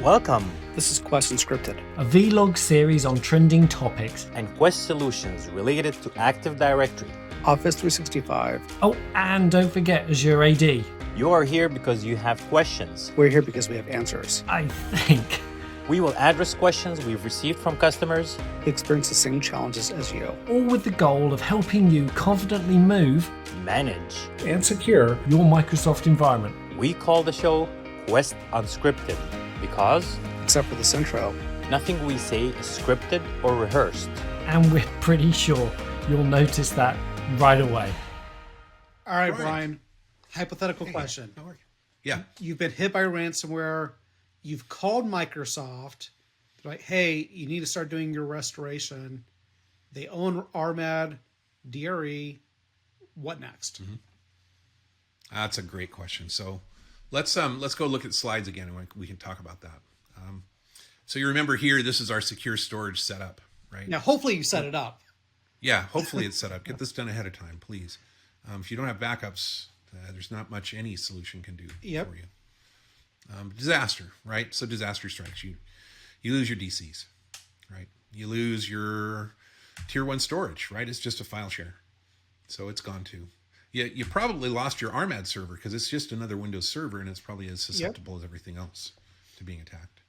Welcome This is Quest Unscripted, a vlog series on trending topics. and Quest solutions related to Active Directory. Office 365. Oh, and don't forget Azure AD. You are here because you have questions. We're here because we have answers. I think. We will address questions we've received from customers. We experience the same challenges as you. All with the goal of helping you confidently move Manage. and secure your Microsoft environment. We call the show Quest Unscripted because Except for this intro. nothing we say is scripted or rehearsed. And we're pretty sure you'll notice that right away. All right, Brian. Brian. Hypothetical question. How are you? Yeah. You've been hit by ransomware. You've called Microsoft. They're like, hey, you need to start doing your restoration. They own RMAD, DRE. What next? That's a great question. So let's go look at slides again and we can talk about that. So you remember here, this is our secure storage setup, right? Now, hopefully you set it up. Yeah, hopefully it's set up. Get this done ahead of time, please. If you don't have backups, there's not much any solution can do Yep. for you. Disaster, right? So disaster strikes you. You lose your DCs, right? You lose your tier 1 storage, right? It's just a file share. So it's gone too. You probably lost your RMAD server because it's just another Windows server and it's probably as susceptible as everything else to being attacked.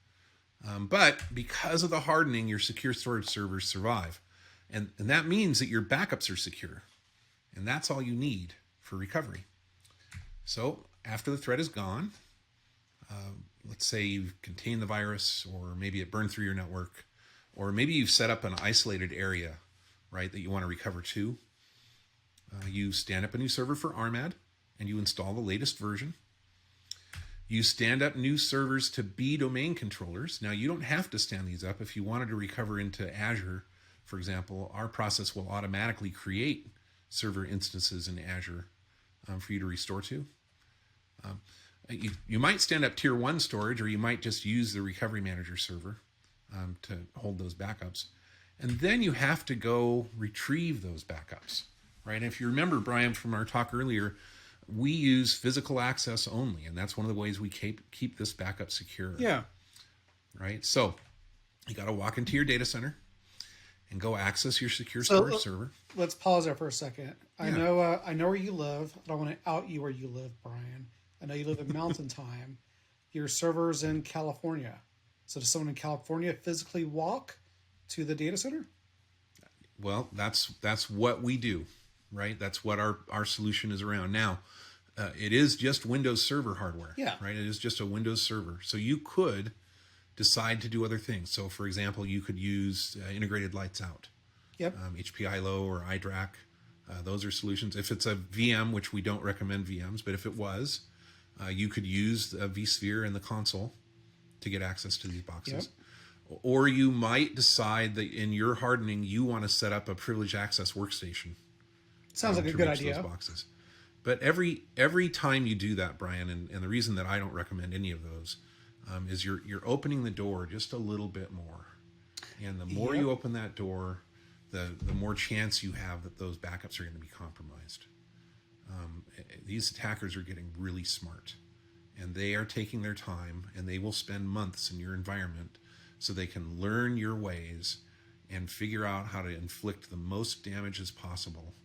But because of the hardening, your secure storage servers survive. And that means that your backups are secure. And that's all you need for recovery. So after the threat is gone, let's say you've contained the virus, or maybe it burned through your network, or maybe you've set up an isolated area, right, that you want to recover to. You stand up a new server for RMAD, and you install the latest version. You stand up new servers to be domain controllers. Now, you don't have to stand these up. If you wanted to recover into Azure, for example, our process will automatically create server instances in Azure for you to restore to. You might stand up tier 1 storage, or you might just use the recovery manager server to hold those backups. And then you have to go retrieve those backups, right? And if you remember, Brian, from our talk earlier, we use physical access only, and that's one of the ways we keep this backup secure. Yeah. Right? So you got to walk into your data center and go access your secure storage server. Let's pause there for a second. I Yeah. know where you live. I don't want to out you where you live, Brian. I know you live in Mountain Time. Your server's in California. So does someone in California physically walk to the data center? Well, that's what we do, right? That's what our solution is around. Now, it is just Windows Server hardware, Yeah. right? It is just a Windows Server. So you could decide to do other things. So, for example, you could use integrated lights out, Yep. HP ILO or iDRAC. Those are solutions. If it's a VM, which we don't recommend VMs, but if it was, you could use a vSphere in the console to get access to these boxes. Yep. Or you might decide that in your hardening, you want to set up a privileged access workstation. Sounds like a to good reach idea. those boxes. But every time you do that, Brian, and the reason that I don't recommend any of those is you're opening the door just a little bit more. And the more Yep. you open that door, the more chance you have that those backups are going to be compromised. These attackers are getting really smart, and they are taking their time, and they will spend months in your environment so they can learn your ways and figure out how to inflict the most damage as possible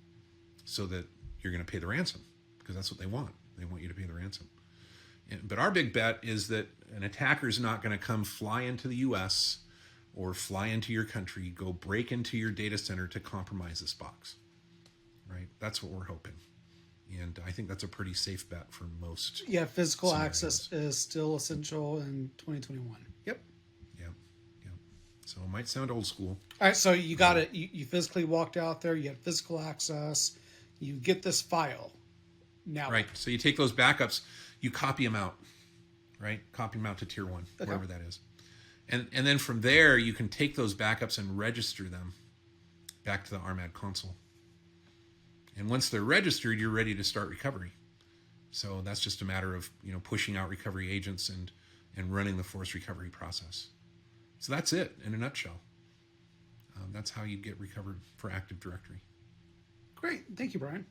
so that you're going to pay the ransom, because that's what they want. They want you to pay the ransom. But our big bet is that an attacker is not going to come fly into the U.S. or fly into your country, go break into your data center to compromise this box, right? That's what we're hoping. And I think that's a pretty safe bet for most. Yeah, physical scenarios. access is still essential in 2021. Yep. So it might sound old school. All right, so you got it. You physically walked out there. You had physical access. You get this file. Now, Right. So you take those backups, you copy them out, right? Copy them out to tier 1, Okay. wherever that is. And then from there, you can take those backups and register them back to the RMAD console. And once they're registered, you're ready to start recovery. So that's just a matter of, pushing out recovery agents and running the forced recovery process. So that's it in a nutshell. That's how you get recovered for Active Directory. Great. Thank you, Brian.